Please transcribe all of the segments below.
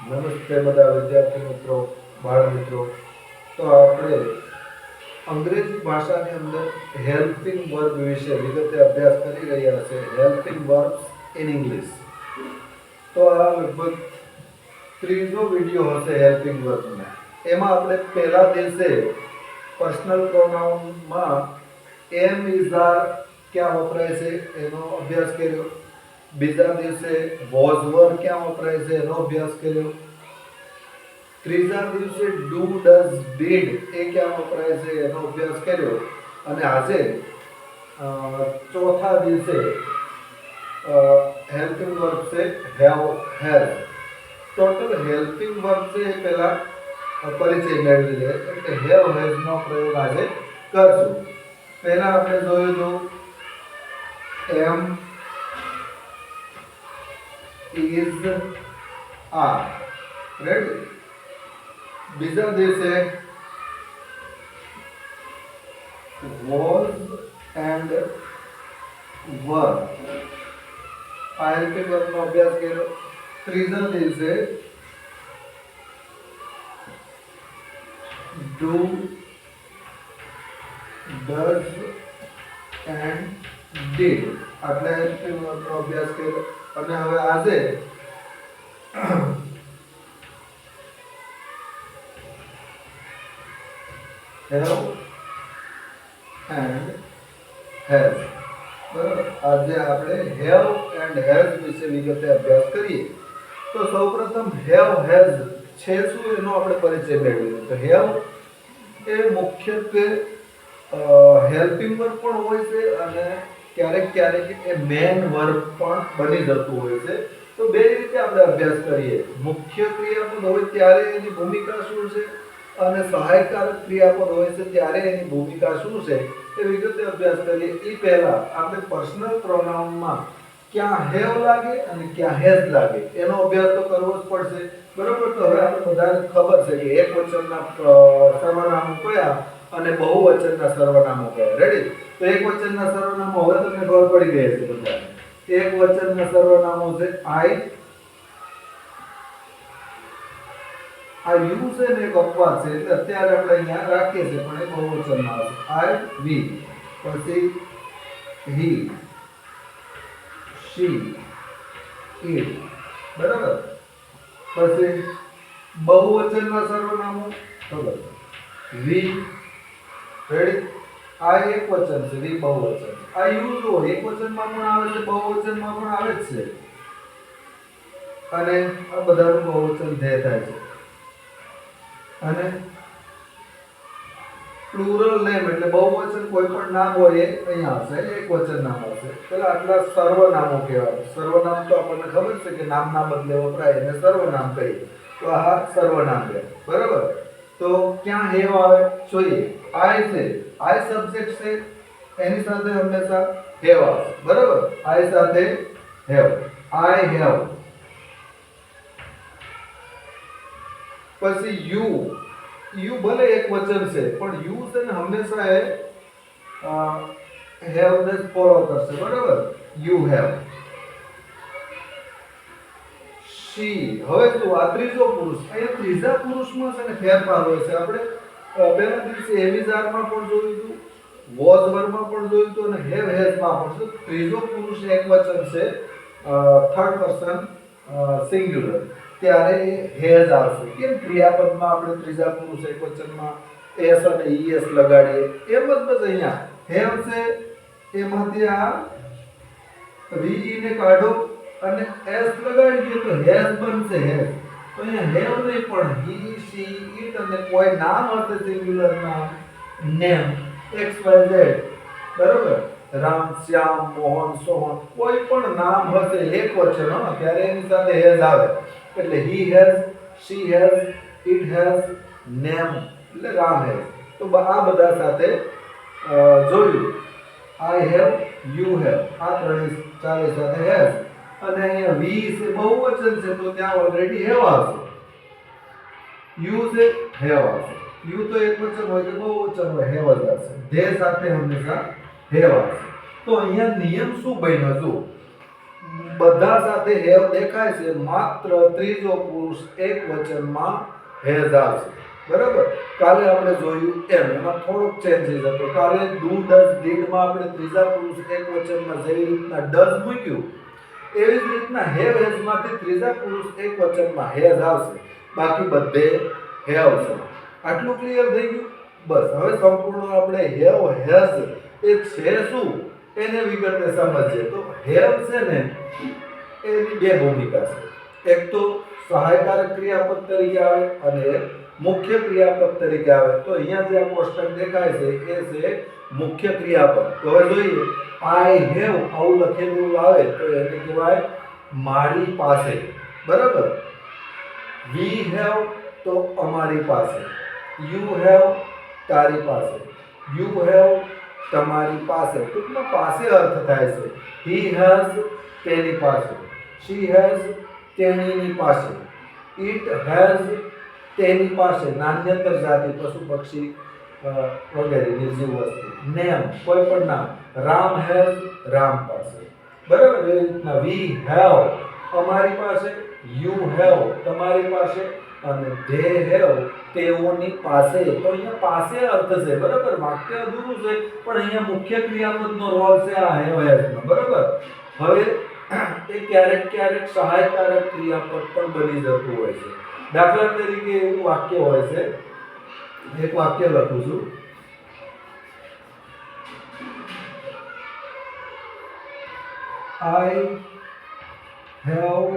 નમસ્તે બધા વિદ્યાર્થી મિત્રો, બાળ મિત્રો. તો આપણે અંગ્રેજી ભાષાની અંદર હેલ્પિંગ વર્બ વિશે વિગતે અભ્યાસ કરી રહ્યા છે. Helping verbs in English. તો આ લગભગ ત્રીજો વિડીયો હશે હેલ્પિંગ વર્બનો. એમાં આપણે પહેલા દિવસે પર્સનલ પ્રોનાઉનમાં એમ ઇઝ આર ક્યાં વપરાય છે એનો અભ્યાસ કર્યો. બીજા દિવસે વોઝ વર ક્યાં વપરાય છે એનો અભ્યાસ કર્યો. ત્રીજા દિવસે ડુ ડઝ ડીડ એ ક્યાં વપરાય છે એનો અભ્યાસ કર્યો. અને આજે ચોથા દિવસે હેલ્પિંગ વર્બ છે have has. Total helping verb છે એ પહેલા પરિચય મેળવી લે. એટલે હેવ હેઝ નો પ્રયોગ આજે કરશું. પહેલા આપણે જોયું તો એમ is are. Ready? બીજા દિવસે was and were. આ હેલ્પિંગ વર્બનો અભ્યાસ કર્યો. ત્રીજા દિવસે do, does and did. આટલા હેલ્પિંગ વર્બનો અભ્યાસ કર્યો. અને હવે આજે have and has. આજે આપણે have and has વિશે વિગતે અભ્યાસ કરીએ. તો સૌપ્રથમ have has છે શું એનો આપણે પરિચય મેળવીએ. તો have એ મુખ્યત્વે હેલ્પિંગ વર્બ પણ હોય છે અને ક્યારેક ક્યારેક એ મેન વર્બ પણ બની જતું હોય છે. તો બે રીતે આપણે અભ્યાસ કરીએ. મુખ્ય ક્રિયાપદ હોય ત્યારે એની ભૂમિકા શું છે અને સહાયકારક ક્રિયાપદ હોય છે ત્યારે એની ભૂમિકા શું છે એ વિગતે અભ્યાસ કરીએ. એ પહેલા આપણે પર્સનલ પ્રોનાઉનમાં ક્યાં હેવ લાગે અને ક્યાં હેઝ લાગે એનો અભ્યાસ તો કરવો જ પડશે. બરોબર. તો હવે આપણે બધાને ખબર છે કે એક વચનના સર્વનામો કયા અને બહુવચનના સર્વનામો કયા. રેડી? તો એક વચનના સર્વનામો હવે તમને ખબર પડી ગઈ હશે બધાને. એક વચનના સર્વનામો છે આઈ. આ યુ છે ને એક અપવાદ છે એટલે અત્યારે આપણે અહીંયા રાખીએ છીએ પણ એ બહુવચનમાં આવશે. આઈ, વી, પછી હી, શી, ઇટ. બરાબર. પછી બહુવચનના સર્વનામો ખબર વી. રેડી? આ એક વચન છે, વી બહુવચન. આ યુ જો એક વચનમાં પણ આવે છે, બહુવચનમાં પણ આવે જ છે. અને આ બધાનું બહુવચન ધ્યેય થાય છે. અને પ્લુરલ નેમ એટલે બહુવચન કોઈ પણ નામ હોય એ અહીંયા આવશે, એક વચન નામ આવશે. પેલા આટલા સર્વનામો કહેવાય. સર્વનામ તો આપણને ખબર છે કે નામના બદલે વપરાય એને સર્વનામ કહીએ. તો આ સર્વનામ છે. બરાબર. તો ક્યાં હેવ આવે જોઈએ. આઈ છે, આઈ સબ્જેક્ટ છે, એની સાથે હંમેશા હેવ આવશે. બરાબર. આઈ સાથે હેવ. I have. પછી યુ. યુ ભલે એક વચન છે પણ યુ છે ને હંમેશા એ હેવ ને ફોલો કરશે. બરાબર. You have. શી. હવે જો આ ત્રીજો પુરુષ. અહીંયા ત્રીજા પુરુષમાં છે ને ફેરફાર હોય છે. આપણે પહેલા દિવસે એવિઝારમાં પણ જોયું હતું, વોઝ વર્બમાં પણ જોયું હતું અને હેવ હેઝમાં પણ. તો ત્રીજો પુરુષ એક વચન છે, થર્ડ પર્સન સિંગ્યુલર, ત્યારે હેઝ આવશે. કેમ? ક્રિયાપદમાં આપણે ત્રીજા પુરુષ એક વચનમાં એસ અને ઈએસ લગાડીએ એમ જ બસ અહીંયા હેવ છે એમાંથી આ વી ને કાઢો અને એસ લગાડી દઈએ તો હેઝ બનશે. હેઝ. તો અહીંયા હેવ નહીં પણ હી, શી, ઇટ અને કોઈ નામ હશે સિંગ્યુલર નામ, નેમ, એક્સ વાય ઝેડ. બરોબર. રામ, શ્યામ, મોહન, સોહન કોઈ પણ નામ હશે એક વચન ત્યારે એની સાથે હેઝ આવે. એટલે he has, she has, it has, name એટલે રામ હેઝ. તો આ બધા સાથે જોયું. આઈ હેવ, યુ હેવ, આ ત્રણેય ચારે સાથે હેઝ. અને અહીંયા વી છે બહુવચન છે તો ત્યાં ઓલરેડી હેવ આવશે. યુ છે હેવ આવશે. યુ તો એક વચન હોય કે બહુવચન હોય હેવ જ આવશે. ધે સાથે હંમેશા હેવ આવશે. તો અહીંયા નિયમ શું બન્યો? જો બધા સાથે હેવ દેખાય છે, માત્ર ત્રીજો પુરુષ એક વચનમાં હેઝ આવશે. બરાબર. કાલે આપણે જોયું એમાં થોડોક ચેન્જીસ હતો. કાલે ડુ ડઝ ડીડ માં આપણે ત્રીજા પુરુષ એક વચનમાં જેવી રીતના ડઝ મૂક્યું એવી જ રીતના હેવ હેઝ માંથી ત્રીજા પુરુષ એક વચનમાં હેઝ આવશે, બાકી બધે હેવ છે. આટલું ક્લિયર થઈ ગયું? બસ હવે સંપૂર્ણ આપણે હેવ હેઝ એ છે શું એને વિગતે સમજીએ. તો હેવ છે ને એની બે ભૂમિકા છે. એક તો સહાયકારક ક્રિયાપદ તરીકે આવે અને મુખ્ય ક્રિયાપદ તરીકે આવે. તો અહીંયા જે આ કોષ્ટક દેખાય છે એ છે મુખ્ય ક્રિયાપદ. તો હવે જોઈએ આઈ હેવ આવું લખેલું આવે તો એને કહેવાય મારી પાસે. બરાબર. વી હેવ તો અમારી પાસે, યુ હેવ તારી પાસે, યુ હેવ તમારી પાસે. ટૂંકમાં પાસે અર્થ થાય છે. હી હેઝ તેની પાસે, શી હેઝ તેણીની પાસે, ઇટ હેઝ તેની પાસે, નાન્યતર જાતિ પશુ પક્ષી વગેરે નિર્જીવ વસ્તુ. નેમ કોઈ પણ નામ, રામ હેઝ રામ પાસે. બરાબર. એ રીતના વી હેવ અમારી પાસે, યુ હેવ તમારી પાસે અને ધે હેવ તેઓની પાસે. તો અહીંયા પાસે અર્થ છે. બરાબર. વાક્ય અધૂરું છે પણ અહીંયા મુખ્ય ક્રિયાપદનો રોલ છે આ હેવ હેઝનો. બરાબર. હવે એ ક્યારેક ક્યારેક સહાયકારક ક્રિયાપદ પણ બની જતું હોય છે. દાખલા તરીકે એવું વાક્ય હોય છે, એક વાક્ય લખું છું. I have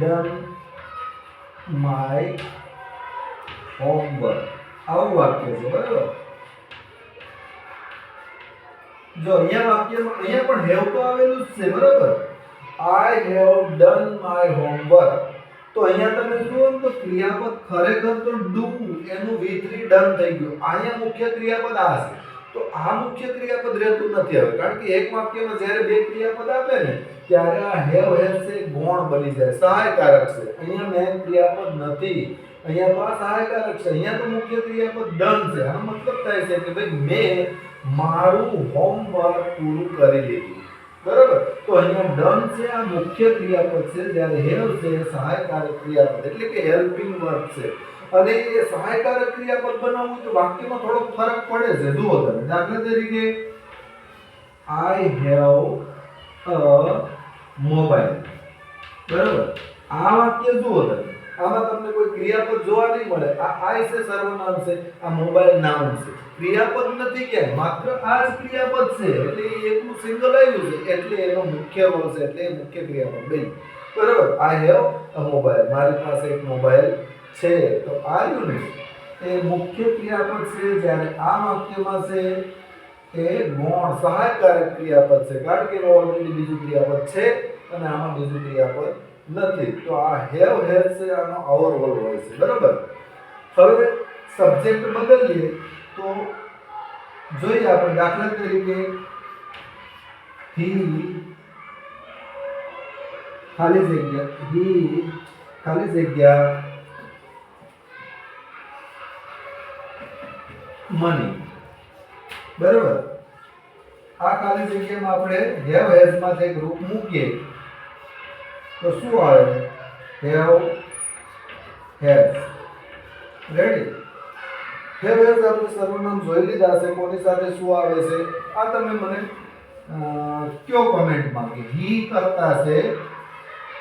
done my homework. આવું વાક્ય છે. બરાબર. જો અહીંયા વાક્યમાં અહીંયા પણ હેવ તો આવેલું જ છે. બરાબર. I have done my homework. તો અહીંયા તમે જુઓ તો ક્રિયાપદ ખરેખર તો ડુ એનું V3 ડન થઈ ગયું. અહીંયા મુખ્ય ક્રિયાપદ આ છે. તો આ મુખ્ય ક્રિયાપદ રહેતું નથી હવે, કારણ કે એક વાક્યમાં જ્યારે બે ક્રિયાપદ આપે ને ત્યારે આ હેવ હેઝ છે ગૌણ બની જાય, સહાયકારક છે. અહીંયા મેન ક્રિયાપદ નથી, અહીંયા તો આ સહાયકારક છે. અહીંયા તો મુખ્ય ક્રિયાપદ ડન છે. આનો મતલબ થાય છે કે ભાઈ મેં મારું હોમવર્ક પૂરું કરી લીધું. બરાબર. તો અહીંયા ડન છે આ મુખ્ય ક્રિયાપદ છે, જ્યારે હેવ છે સહાયકારક ક્રિયાપદ એટલે કે હેલ્પિંગ વર્ક છે. અને એ સહાયકારક ક્રિયાપદ બનાવવું તો વાક્યમાં થોડો ફરક પડે છે. જુઓ તમે દાખલા તરીકે આઈ હેવ અ મોબાઈલ. બરાબર. આ વાક્ય જુઓ તમે, આમાં તમને કોઈ ક્રિયાપદ જોવા નહીં મળે. આ આઈ છે સર્વનામ છે, આ મોબાઈલ નાઉન છે. ક્રિયાપદ નથી ક્યાંય, માત્ર આ જ ક્રિયાપદ છે. એટલે એ એકલું સિંગલ આવ્યું છે એટલે એનો મુખ્ય રોલ છે, એટલે એ મુખ્ય ક્રિયાપદ બન્યું. બરાબર. આઈ હેવ અ મોબાઈલ, મારી પાસે એક મોબાઈલ છે. તો આ યુનિટ એ મુખ્ય ક્રિયાપદ છે, જ્યારે આ વાક્યમાં છે એ ગૌણ સહાયકારક ક્રિયાપદ છે, કારણ કે ઓલરેડી બીજું ક્રિયાપદ છે અને આમાં બીજું ક્રિયાપદ નથી. તો આ હેવ હેઝ છે આનો આવો રોલ હોય છે. બરાબર. હવે સબ્જેક્ટ બદલીએ તો જોઈએ આપણે દાખલા તરીકે હી ખાલી જગ્યા મની. બરાબર. આ ખાલી જગ્યામાં આપણે હેવ હેઝ માંથી એક રૂપ મૂકીએ તો શું આવે? Have has. Ready. Have has આપણે સર્વનામ જોઈ લીધા છે. કોની સાથે શું આવે છે આ તમે મને કયો કમેન્ટમાં કે હી કરતા છે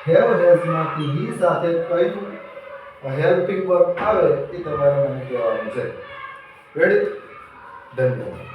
હેવ હેઝ માંથી હી સાથે કયું હેલ્પિંગ વર્ક આવે એ તમારે મને કહેવાનું છે. રેડી. ધન્યવાદ.